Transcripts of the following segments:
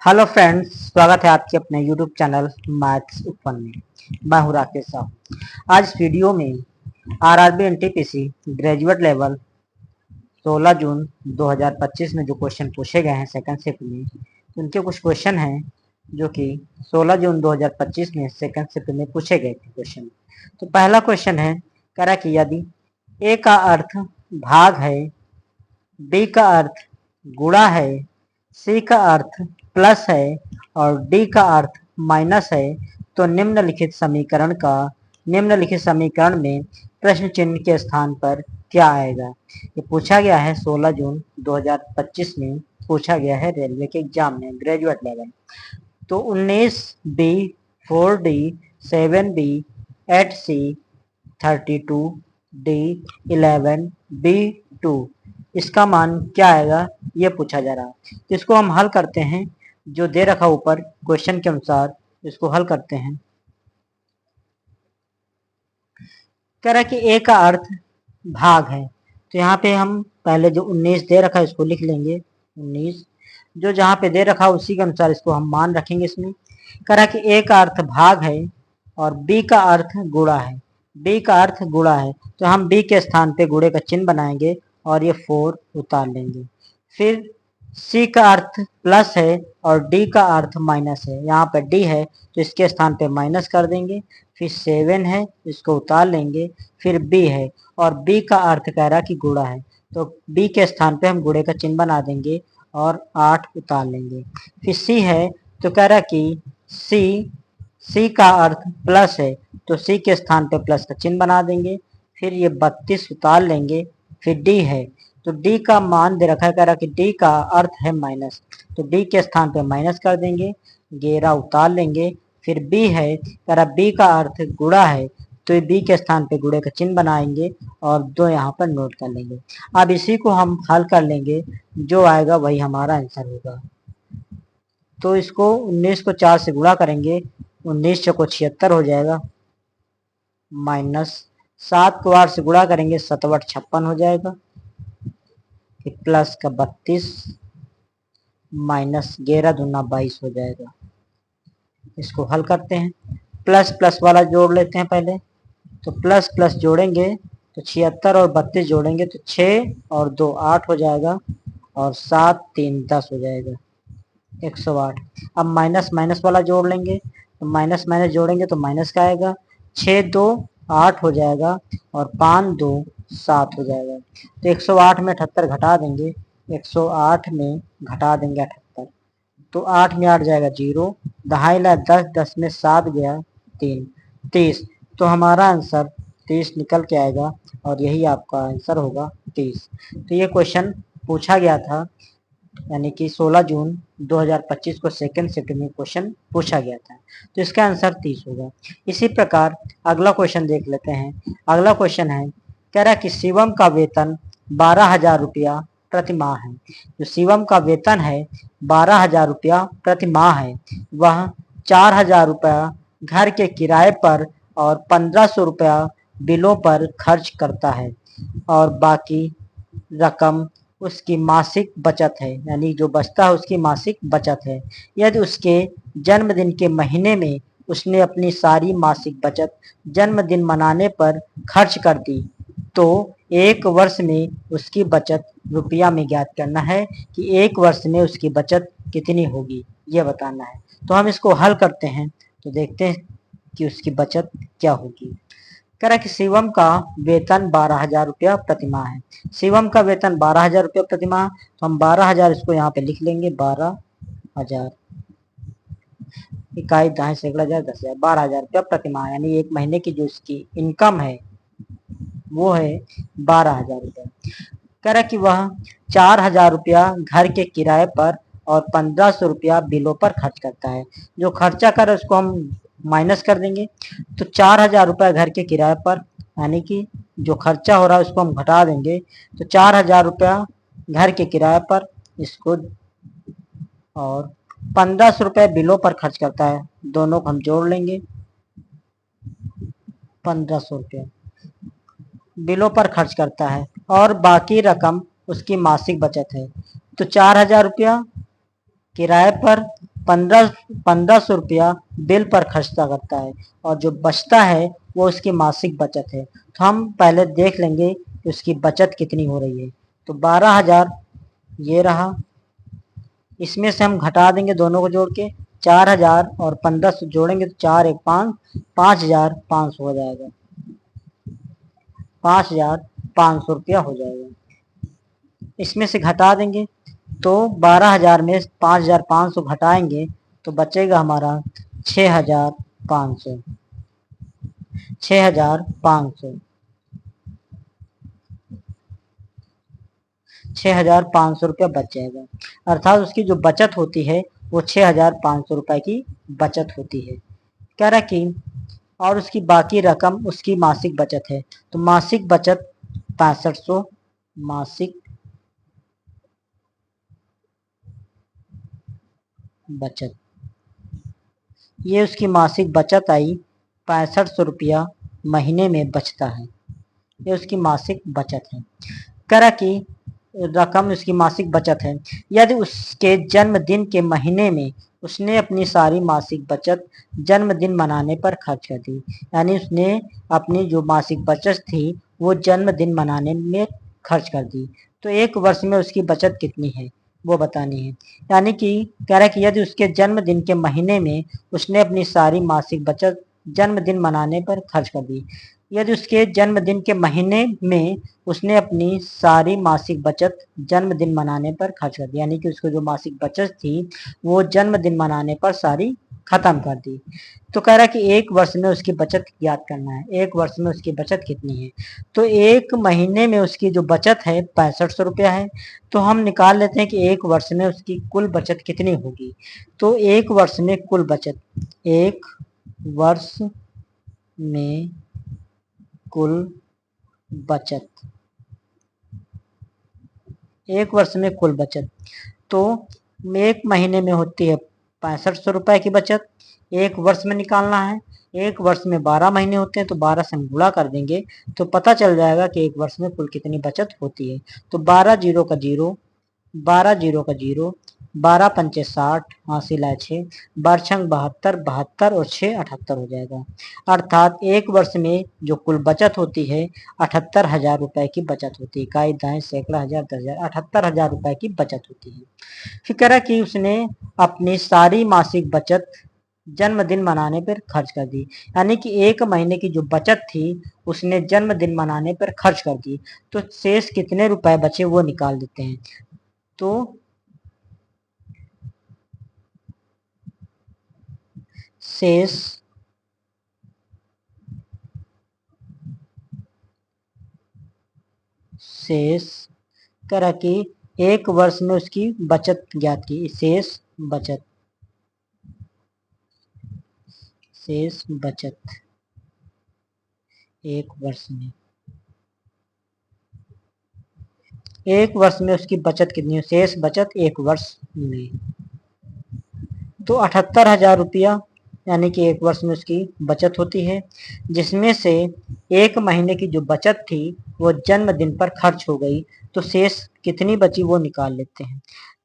Hello friends, स्वागत है आपके अपने यूट्यूब चैनल मैथ्स ओपन में। मैं हूं राकेश साहू। आज इस वीडियो में आरआरबी एनटीपीसी ग्रेजुएट लेवल 16 जून 2025 में जो क्वेश्चन पूछे गए हैं सेकंड शिफ्ट में, उनके कुछ क्वेश्चन हैं जो कि 16 जून 2025 में सेकंड शिफ्ट में पूछे गए थे क्वेश्चन। तो पहला क्वेश्चन है, कह रहा कि यदि ए का अर्थ भाग है, बी का अर्थ गुणा है, सी का अर्थ प्लस है और डी का अर्थ माइनस है, तो निम्नलिखित समीकरण में प्रश्न चिन्ह के स्थान पर क्या आएगा। ये पूछा गया है 16 जून 2025 में, पूछा गया है रेलवे के एग्जाम में ग्रेजुएट लेवल। तो 19 बी, 4 डी, 7 बी, 8 सी, 32 डी, 11 बी 2, इसका मान क्या आएगा ये पूछा जा रहा है। तो इसको हम हल करते हैं, जो दे रखा ऊपर क्वेश्चन के अनुसार इसको हल करते हैं। कह रहा है कि ए का अर्थ भाग है, तो यहाँ पे हम पहले जो 19 दे रखा है इसको लिख लेंगे। 19 जो जहाँ पे दे रखा है उसी के अनुसार इसको हम मान रखेंगे इसमें। कह रहा है कि ए का अर्थ भाग है और बी का अर्थ गुणा है। बी का अर्थ गुणा है तो हम बी के स्थान पे गुणे का चिन्ह बनाएंगे और ये 4 उतार लेंगे। फिर सी का अर्थ प्लस है और डी का अर्थ माइनस है। यहाँ पे डी है तो इसके स्थान पे माइनस कर देंगे। फिर 7 है, इसको उतार लेंगे। फिर बी है और बी का अर्थ कह रहा कि गुणा है, तो बी के स्थान पे हम गुणे का चिन्ह बना देंगे और 8 उतार लेंगे। फिर सी है तो कह रहा कि सी का अर्थ प्लस है, तो सी के स्थान पे प्लस का चिन्ह बना देंगे। फिर ये 32 उतार लेंगे। फिर डी है तो डी का मान दे रखा है, कह रहा कि डी का अर्थ है माइनस, तो डी के स्थान पे माइनस कर देंगे। 11 उतार लेंगे। फिर बी है, कह रहा बी का अर्थ गुणा है, तो बी के स्थान पे गुणे का चिन्ह बनाएंगे और 2 यहाँ पर नोट कर लेंगे। अब इसी को हम हल कर लेंगे, जो आएगा वही हमारा आंसर होगा। तो इसको 19 को 4 से गुणा करेंगे, 19 को 76 हो जाएगा, माइनस 7 को 8 से गुणा करेंगे, 7 8 56 हो जाएगा, प्लस का 32 माइनस 11 दूना 22 हो जाएगा। इसको हल करते हैं, प्लस प्लस वाला जोड़ लेते हैं पहले। तो प्लस प्लस जोड़ेंगे तो 76 और 32 जोड़ेंगे तो 6 और 2 8 हो जाएगा और 7 3 10 हो जाएगा, 108। अब माइनस माइनस वाला जोड़ लेंगे तो माइनस माइनस जोड़ेंगे तो माइनस का आएगा, 6 2 8 हो जाएगा और 5 2 7 हो जाएगा। तो 108 में 78 घटा देंगे, 108 में घटा देंगे 78, तो 8 में 8 जाएगा 0, 2.5 ला 10, 10 में 7 गया 3, 30। तो हमारा आंसर 30 निकल के आएगा और यही आपका आंसर होगा 30। तो ये क्वेश्चन पूछा गया था, यानी कि 16 जून 2025 को सेकंड शिफ्ट में क्वेश्चन पूछा गया था, तो इसका आंसर 30 होगा। इसी प्रकार अगला क्वेश्चन देख लेते हैं। अगला क्वेश्चन है, कह रहा है कि शिवम का वेतन 12,000 रुपया प्रति माह है। जो शिवम का वेतन है 12,000 रुपया प्रति माह है, वह 4,000 रुपया घर के किराए पर और 1,500 रुपया बिलों पर खर्च करता है और बाकी रकम उसकी मासिक बचत है, यानी जो बचता है उसकी मासिक बचत है। यदि उसके जन्मदिन के महीने में उसने अपनी सारी मासिक बचत जन्मदिन मनाने पर खर्च कर दी, तो एक वर्ष में उसकी बचत रुपया में ज्ञात करना है कि एक वर्ष में उसकी बचत कितनी होगी, ये बताना है। तो हम इसको हल करते हैं, तो देखते हैं कि उसकी बचत क्या होगी। कह रहा कि शिवम का वेतन 12,000 रुपया प्रति माह है। शिवम का वेतन 12,000 रुपया प्रति माह, तो हम 12,000 इसको यहाँ पे लिख लेंगे, 12,000 इकाई दहाई सैकड़ा 10,000, 12,000 रुपया प्रति माह, यानी एक महीने की जो इसकी इनकम है वो है 12,000 रुपया। कह रहा कि वह 4,000 रुपया घर के किराए पर और 1,500 रुपया बिलों पर खर्च करता है। जो खर्चा कर उसको हम माइनस कर देंगे, तो 4,000 रुपया घर के किराए पर, यानी कि जो खर्चा हो रहा है उसको हम घटा देंगे, तो 4,000 रुपया घर के किराए पर इसको, और 1,500 रुपया बिलों पर खर्च करता है, दोनों को हम जोड़ लेंगे। 1,500 रुपया बिलों पर खर्च करता है और बाकी रकम उसकी मासिक बचत है। तो 4,000 रुपया किराए पर 1500 रुपया बिल पर खर्चा करता है और जो बचता है वो उसकी मासिक बचत है। तो हम पहले देख लेंगे कि उसकी बचत कितनी हो रही है। तो 12,000 ये रहा, इसमें से हम घटा देंगे दोनों को जोड़ के, 4,000 और 1500 जोड़ेंगे तो 4 1 5, 5,500 हो जाएगा, 5,500 रुपया हो जाएगा। इसमें से घटा देंगे तो 12,000 में 5,500 घटाएंगे तो बचेगा हमारा 6,500, 6,500, 6,500 रुपया बच जाएगा। अर्थात उसकी जो बचत होती है वो 6,500 रुपए की बचत होती है। कह रहा कि और उसकी बाकी रकम उसकी मासिक बचत है। तो मासिक बचत 6500, मासिक बचत, ये उसकी मासिक बचत आई, 6500 रुपया महीने में बचता है, ये उसकी मासिक बचत है। करा कि रकम उसकी मासिक बचत है। यदि उसके जन्मदिन के महीने में उसने अपनी सारी मासिक बचत जन्मदिन मनाने पर खर्च कर दी, यानी उसने अपनी जो मासिक बचत थी वो जन्मदिन मनाने में खर्च कर दी, तो एक वर्ष में उसकी बचत कितनी है वो बतानी है। यानी कि कह रहा है कि यदि उसके जन्मदिन के महीने में उसने अपनी सारी मासिक बचत जन्मदिन मनाने पर खर्च कर दी, यदि उसके जन्मदिन के महीने में उसने अपनी सारी मासिक बचत जन्मदिन मनाने पर खर्च कर दी, यानी कि उसको जो मासिक बचत थी वो जन्मदिन मनाने पर सारी खत्म कर दी। तो कह रहा है कि एक वर्ष में उसकी बचत याद करना है, एक वर्ष में उसकी बचत कितनी है। तो एक महीने में उसकी जो बचत है 6500 रुपया है। तो हम निकाल लेते हैं कि एक वर्ष में उसकी कुल बचत कितनी होगी। तो एक वर्ष में कुल बचत, एक वर्ष में कुल बचत, एक वर्ष में कुल बचत, तो एक महीने में होती है 6500 रुपए की बचत, एक वर्ष में निकालना है। एक वर्ष में 12 महीने होते हैं तो 12 से हम गुणा कर देंगे तो पता चल जाएगा कि एक वर्ष में कुल कितनी बचत होती है। तो 12 जीरो का जीरो, 12 जीरो का जीरो, 12 पंचे 60, हासिल है 6, बरछंग 72, 72 और 6 78 हो जाएगा। अर्थात एक वर्ष में जो कुल बचत होती है 78,000 रुपए की बचत होती है। इकाई, दाएं, सैकड़ा, हजार, 10,000, 78,000 रुपए की बचत होती है। फिर कह रहा कि उसने अपनी सारी मासिक बचत जन्मदिन मनाने पर खर्च कर दी, यानी कि एक महीने की जो बचत थी उसने जन्मदिन मनाने पर खर्च कर दी। तो शेष कितने रुपए बचे वो निकाल देते हैं। तो शेष शेष करा कि एक वर्ष में उसकी बचत ज्ञात की, शेष बचत, शेष बचत एक वर्ष में, एक वर्ष में उसकी बचत कितनी है, शेष बचत एक वर्ष में। तो 78,000 रुपया यानी कि एक वर्ष में उसकी बचत होती है, जिसमें से एक महीने की जो बचत थी वो जन्मदिन पर खर्च हो गई। तो शेष कितनी बची वो निकाल लेते हैं।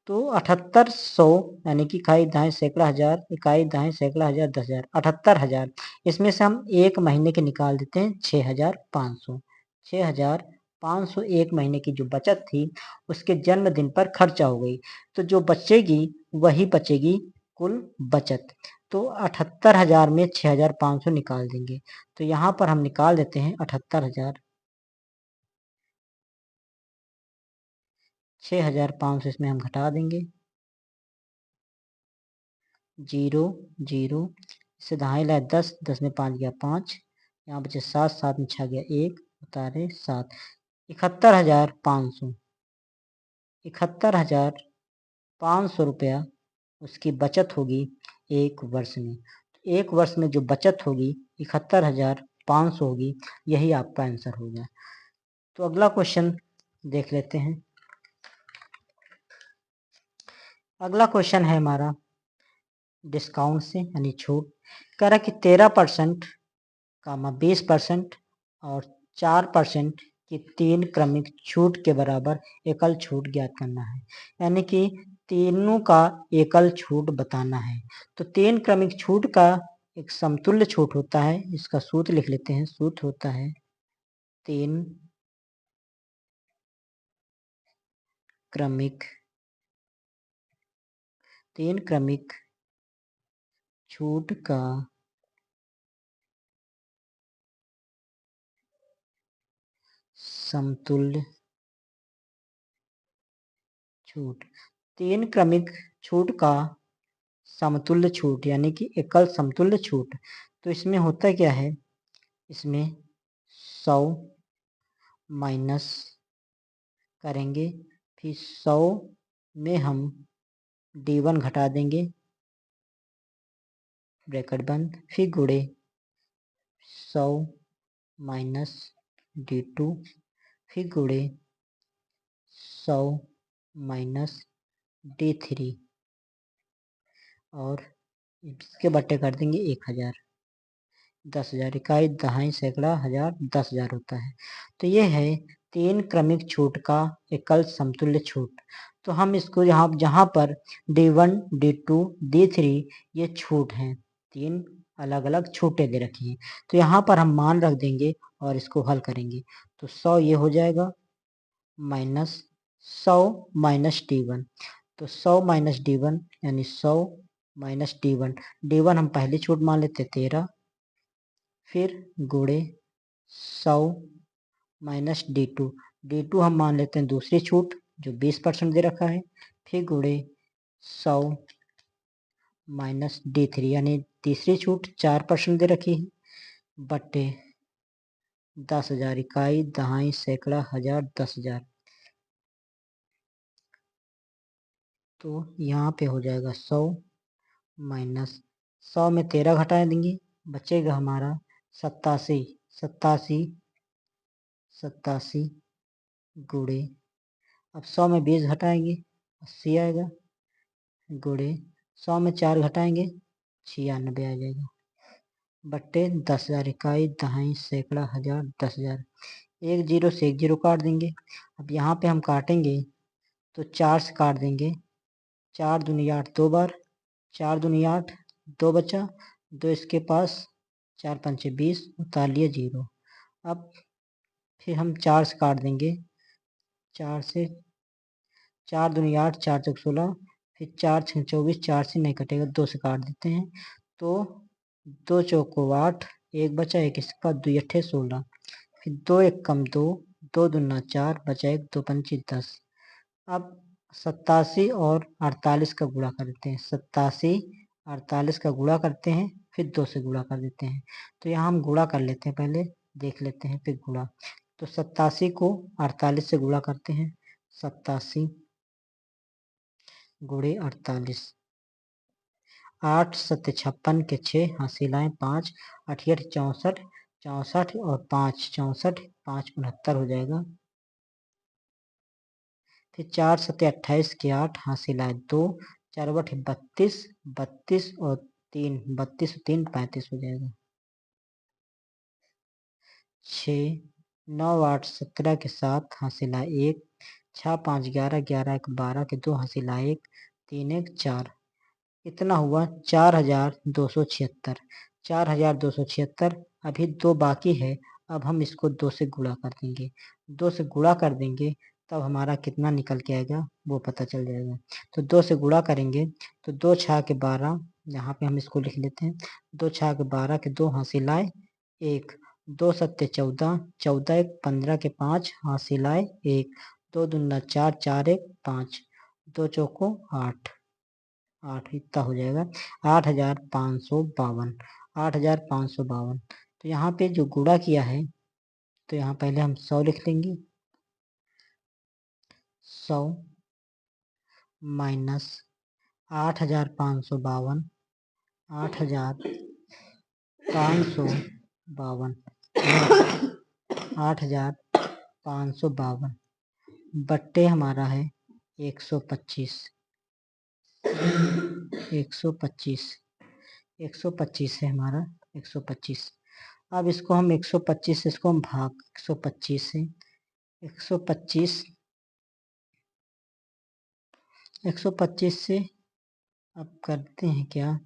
तो 7800 यानी कि इकाई, दाएं, सैकड़ा, हजार, इकाई, दाएं, सैकड़ा, हजार, 10,000, 78,000, इसमें से हम एक महीने के निकाल देते हैं 6,500, 6,500 एक महीने की जो बचत थी उसके जन्मदिन पर खर्चा हो गई। तो जो बचेगी वही बचेगी कुल बचत। तो 78,000 में 6,500 निकाल देंगे। तो यहाँ पर हम निकाल देते हैं 78,000, 6,500 इसमें हम घटा देंगे, जीरो जीरो, इससे दहाई लाए 10, 10 में 5 गया 5, यहाँ बचे 7, 7 में 6 गया 1, उतारे 7, 71,500, 71,500 रुपया उसकी बचत होगी एक वर्ष में। एक वर्ष में जो बचत होगी 71,500 होगी, यही आपका आंसर होगा। तो अगला क्वेश्चन देख लेते हैं। अगला क्वेश्चन है हमारा डिस्काउंट से यानी छूट। कह रहा कि 13% का 20% और 4% की 3 क्रमिक छूट के बराबर एकल छूट ज्ञात करना है। यानी कि तीनों का एकल छूट बताना है। तो 3 क्रमिक छूट का एक समतुल्य छूट होता है, इसका सूत्र लिख लेते हैं। सूत्र होता है 3 क्रमिक छूट का समतुल्य छूट। 3 क्रमिक छूट का समतुल्य छूट यानी कि एकल समतुल्य छूट। तो इसमें होता क्या है, इसमें 100 माइनस करेंगे, फिर 100 में हम D1 घटा देंगे, ब्रैकेट बंद, फिर गुणे 100 माइनस D2, फिर गुणे 100 माइनस D3 और इसके बट्टे कर देंगे 1000। 10,000 इकाई, दहाई, सैकड़ा, हजार, 10,000 होता है। तो ये है 3 क्रमिक छूट का एकल समतुल्य छूट। तो हम इसको जहाँ पर D1, D2, D3 ये छूट हैं, 3 अलग अलग छूटें दे रखी हैं। तो यहाँ पर हम मान रख देंगे और इसको हल करेंगे। तो 100 ये हो जाएगा माइनस 100 माइनस D1। तो 100 माइनस D1 यानी 100 माइनस D1। D1 हम पहली छूट मान लेते 13, फिर गुणे 100 माइनस D2 हम मान लेते हैं दूसरी छूट जो 20% दे रखा है, फिर गुणे 100 माइनस D3 यानी तीसरी छूट 4% दे रखी है, बट्टे 10,000 इकाई, दहाई, सैकड़ा, हजार, 10,000। तो यहाँ पे हो जाएगा 100 माइनस 100 में 13 घटा देंगे, बचेगा हमारा 87 गुणे, अब 100 में 20 घटाएंगे 80 आएगा, गुणे 100 में 4 घटाएंगे 96 आ जाएगा, बट्टे 10,000 इकाई, दहाई, सैकड़ा, हजार, 10,000। एक जीरो से एक जीरो काट देंगे। अब यहाँ पे हम काटेंगे तो 4 से काट देंगे, 4 दूनी 8 दो बार, 4 दूनी 8 दो बचा, 2 इसके पास, 4 पंचे 20, उतार लिए 0। अब फिर हम 4 से काट देंगे, 4 से 4 दूनी 8, 4 चौक 16, फिर 4 छः 24, 4 से नहीं कटेगा, 2 से काट देते हैं। तो 2 चौको 8, एक बचा, एक इसके पास, 2 अट्ठे 16, फिर 2 एक कम 2, 2 दूना 4, बचा 1, 2 पंचे 10। अब 87 और 48 का गुणा करते हैं, 87 48 का गुणा करते हैं, फिर 2 से गुणा कर देते हैं। तो यहाँ हम गुणा कर लेते हैं, पहले देख लेते हैं, फिर गुणा। तो 87 को 48 से गुणा करते हैं, 87 गुणे 48, 8 सत्ते 56 के 6, हासिल लाए 5, 8 64, 64 और 5 64, 5 69 हो जाएगा। फिर 4 सत्ते 28 के 8, हासिल आए 2, 4 बटे 32, 32 और 3 32 और 3 35 हो जाएगा। 6 9 8 17 के 7, हासिल आए 1, 6 5 11, 11 1 12 के 2, हासिल आए 1, 3 1 4। इतना हुआ 4,276। 4,276। अभी 2 बाकी है, अब हम इसको 2 से गुणा कर देंगे। 2 से गुणा कर देंगे तब हमारा कितना निकल के आएगा वो पता चल जाएगा। तो 2 से गुणा करेंगे तो 2 छः के 12, यहाँ पे हम इसको लिख लेते हैं, 2 छः के 12 के 2, हासिल आए 1, 2 सत्ते 14, 14 1 15 के 5, हासिल आए 1, 2 दूना 4, 4 1 5, 2 चौको 8, 8 इतना हो जाएगा 8,552। 8,552। तो यहाँ पे जो गुणा किया है, तो यहाँ पहले हम 100 लिख लेंगे, 100 माइनस 8,552, 8,552, 8,552 बट्टे हमारा है 125, 125, 125 है हमारा, 125। अब इसको हम 125 से इसको हम भाग 125 से, 125 125 से अब करते हैं क्या,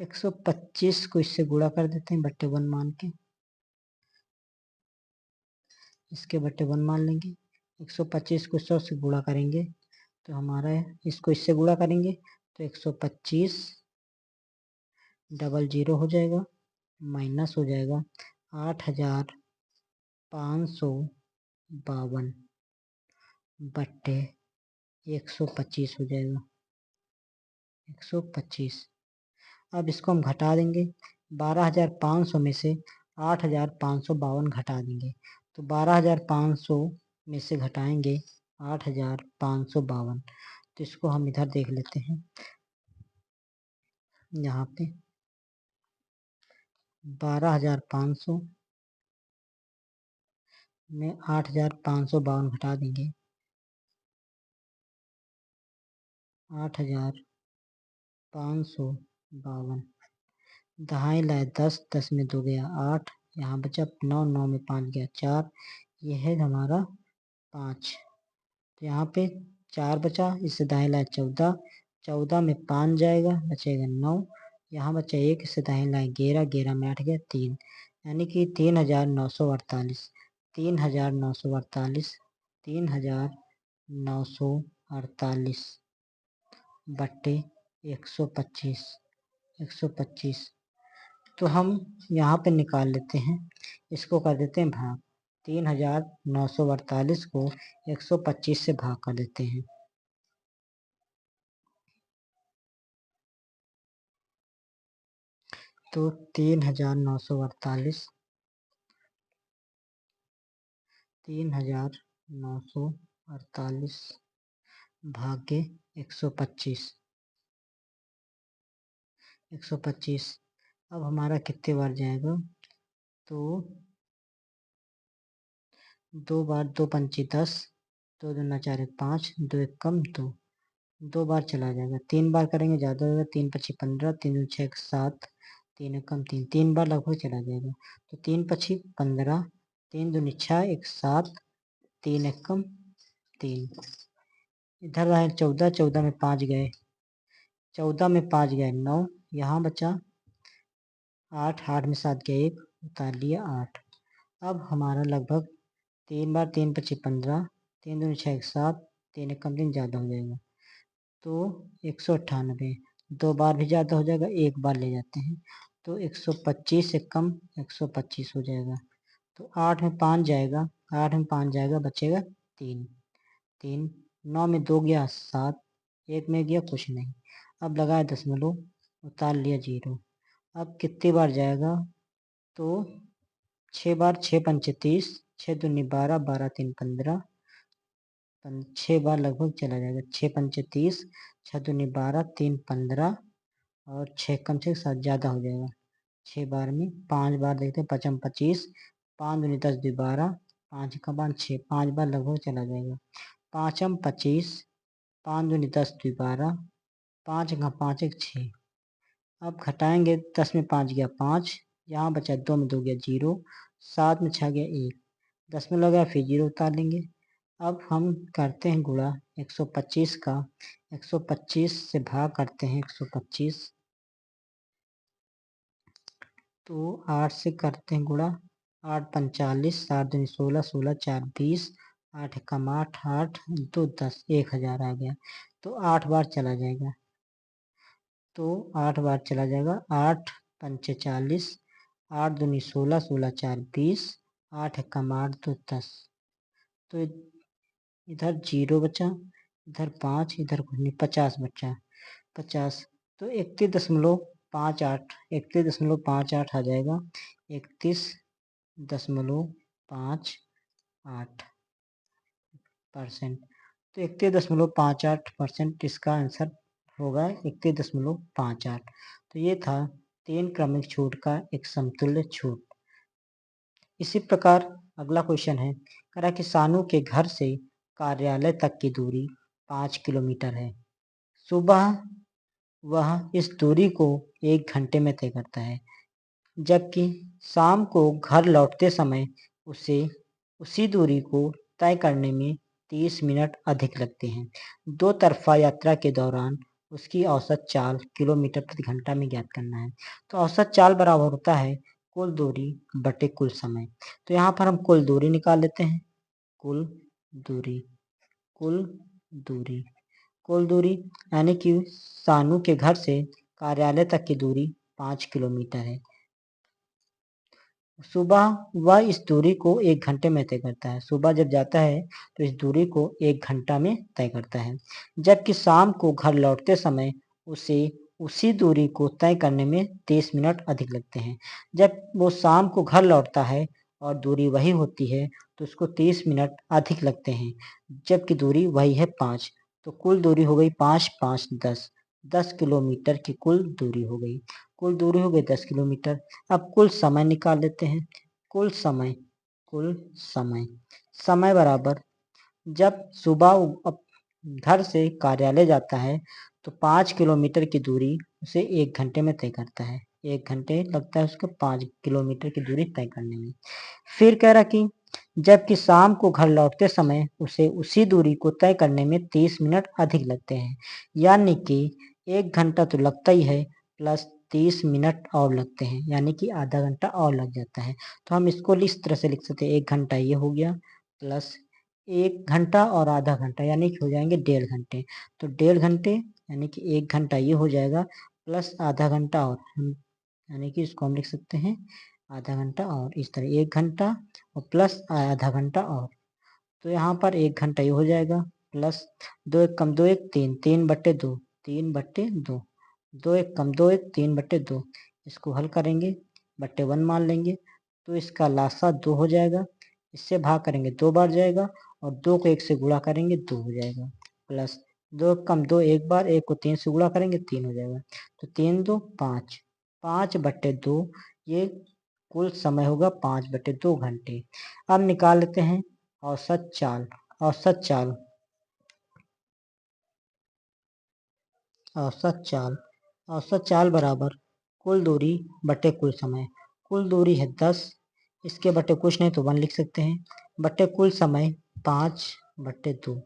125 को इससे गुणा कर देते हैं बट्टे 1 मान के, इसके बट्टे 1 मान लेंगे। 125 को 100 से गुणा करेंगे तो हमारा इसको इससे गुणा करेंगे तो 125 डबल जीरो हो जाएगा, माइनस हो जाएगा 8552 बट्टे 125 हो जाएगा 125। अब इसको हम घटा देंगे, 12,500 में से 8,552 घटा देंगे तो 12,500 में से घटाएंगे 8,552, तो इसको हम इधर देख लेते हैं। यहाँ पे 12,500 में 8,552 घटा देंगे, 8,552 दहाई लाए 10, 10 में 2 गया 8, यहाँ बचा 9, 9 में 5 गया 4, ये है हमारा 5, तो यहाँ पे 4 बचा, इससे दाएं लाए 14, 14 में 5 जाएगा बचेगा 9, यहाँ बचा 1, इससे दाएं लाए 11, 11 में 8 गया 3, यानी कि 3,948, 3,948, 3,948 बट्टे 125, 125। तो हम यहाँ पे निकाल लेते हैं, इसको कर देते हैं भाग, 3,948 को 125 से भाग कर देते हैं। तो 3,948 भाग्य 125, 125। अब हमारा कितने बार जाएगा, तो 2 बार, 2 पंचे 10, 2 दूना 4 1 5, 2 1 कम 2, 2 बार चला जाएगा, 3 बार करेंगे ज़्यादा होगा, 3 पची 15, 3 दूनी 6 7, 3 1 कम 3, 3 बार लगभग चला जाएगा, तो 3 पची 15, 3 दूनी 6 1 7, 3 1 कम 3, इधर रहे 14, 14 में 5 गए, 14 में 5 गए 9, यहाँ बचा 8, 8 में 7 गया 1, उतार लिया 8। अब हमारा लगभग 3 बार, 3 पची 15, 3 दूनी 6 7, 3 1 कम 3 ज़्यादा हो जाएगा, तो 198, 2 बार भी ज़्यादा हो जाएगा, 1 बार ले जाते हैं, तो 125 से कम 125 हो जाएगा, तो 8 में 5 जाएगा, 8 में 5 जाएगा बचेगा 3, 3, 9 में 2 गया 7, 1 में गया कुछ नहीं, अब लगाए दशमलव, उतार लिया 0। अब कितनी बार जाएगा, तो 6 बार, 6 पंचे 30, 6 दूनी 12, 12 3 15, 6 बार लगभग चला जाएगा, 6 पंचे 30, 6 दूनी 12, 3 15 और 6 कम से 7 ज़्यादा हो जाएगा, 6 बार में 5 बार देखते हैं, 5 25, 5 दूनी 10 2 12, 5 का 5 6, 5 बार लगभग चला जाएगा, 5 25, 5 दूनी 10 2 12, 5 का 5 1 6। अब घटाएंगे, 10 में 5 गया 5, यहाँ बचा 2 में 2 गया 0, 7 में 6 गया 1, 10 में लगा फिर 0 उतार लेंगे। अब हम करते हैं गुणा 125 का, 125 से भाग करते हैं 125, तो 8 से करते हैं गुणा, 8 45, 7 दूनी 16, 16 4 20, 8 कम 8, 8 2 10, 1000 आ गया, तो 8 बार चला जाएगा, तो 8 बार चला जाएगा, 8 पंचे 40, 8 दूनी 16, 16 4 20, 8 कम 8 2 10, तो इधर 0 बचा, इधर 5, इधर कुछ नहीं, 50 बचा, 50, तो 31.58, 31.58 आ जाएगा, 31.58%, तो 31.58% इसका आंसर होगा 31.58। तो ये था 3 क्रमिक छूट का एक समतुल्य छूट। इसी प्रकार अगला क्वेश्चन है, कह रहा कि सानू के घर से कार्यालय तक की दूरी 5 किलोमीटर है, सुबह वह इस दूरी को 1 घंटे में तय करता है, जबकि शाम को घर लौटते समय उसे उसी दूरी को तय करने में 30 मिनट अधिक लगते हैं। दो तरफा यात्रा के दौरान उसकी औसत चाल किलोमीटर प्रति घंटा में ज्ञात करना है। तो औसत चाल बराबर होता है कुल दूरी बटे कुल समय। तो यहाँ पर हम कुल दूरी निकाल लेते हैं। कुल दूरी, कुल दूरी, कुल दूरी यानी कि सानू के घर से कार्यालय तक की दूरी 5 किलोमीटर है। सुबह वह इस दूरी को 1 घंटे में तय करता है। सुबह जब जाता है तो इस दूरी को 1 घंटा में तय करता है, जबकि शाम को घर लौटते समय उसे उसी दूरी को तय करने में 30 मिनट अधिक लगते हैं। जब वो शाम को घर लौटता है और दूरी वही होती है तो उसको 30 मिनट अधिक लगते हैं, जबकि दूरी वही है 5। तो कुल दूरी हो गई 5, 5, 10, 10 किलोमीटर की कुल दूरी हो गई। कुल दूरी हो गई 10 किलोमीटर। अब कुल समय निकाल लेते हैं। कुल समय, कुल समय, समय बराबर जब सुबह घर से कार्यालय जाता है तो 5 किलोमीटर की दूरी उसे 1 घंटे में तय करता है। 1 घंटे लगता है उसको 5 किलोमीटर की दूरी तय करने में। फिर कह रहा कि जबकि शाम को घर लौटते समय उसे उसी दूरी को तय करने में 30 मिनट अधिक लगते हैं, यानी कि 1 घंटा तो लगता ही है प्लस 30 मिनट और लगते हैं, यानी कि आधा घंटा और लग जाता है। तो हम इसको इस तरह से लिख सकते हैं, 1 घंटा ये हो गया प्लस 1 घंटा और आधा घंटा यानी कि हो जाएंगे 1.5 घंटे। तो 1.5 घंटे यानी कि 1 घंटा ये हो जाएगा प्लस आधा घंटा और यानी कि इसको हम लिख सकते हैं आधा घंटा और इस तरह 1 घंटा और प्लस आधा घंटा और। तो यहाँ पर 1 घंटा ये हो जाएगा प्लस 2 1 कम 2 1 3, 3/2, 3/2, 2 1 कम 2 1 3/2। इसको हल करेंगे बट्टे 1 मान लेंगे तो इसका लासा 2 हो जाएगा। इससे भाग करेंगे 2 बार जाएगा और 2 को 1 से गुणा करेंगे 2 हो जाएगा प्लस 2 कम 2 एक बार, 1 को 3 से गुणा करेंगे 3 हो जाएगा। तो 3 2 5, 5/2 ये कुल समय होगा 5/2 घंटे। अब निकाल लेते हैं औसत चाल। औसत चाल, औसत चाल, औसत चाल बराबर कुल दूरी बटे कुल समय। कुल दूरी है 10, इसके बटे कुछ नहीं तो 1 लिख सकते हैं, बटे कुल समय 5/2।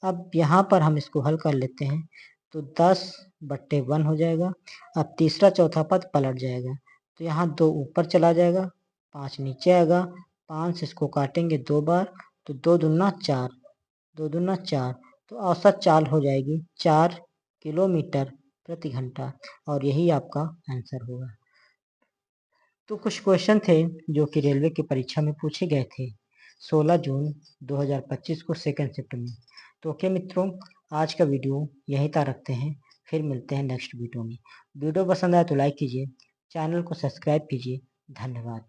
अब यहाँ पर हम इसको हल कर लेते हैं तो 10/1 हो जाएगा। अब तीसरा चौथा पद पलट जाएगा तो यहाँ 2 ऊपर चला जाएगा, 5 नीचे आएगा, 5 से इसको काटेंगे 2 बार तो 2 दूना 4, 2 दूना 4। तो औसत चाल हो जाएगी 4 किलोमीटर प्रति घंटा और यही आपका आंसर होगा। तो कुछ क्वेश्चन थे जो कि रेलवे की परीक्षा में पूछे गए थे 16 जून 2025 को सेकंड शिफ्ट में। तो ओके मित्रों, आज का वीडियो यहीं तक रखते हैं, फिर मिलते हैं नेक्स्ट वीडियो में। वीडियो पसंद आए तो लाइक कीजिए, चैनल को सब्सक्राइब कीजिए। धन्यवाद।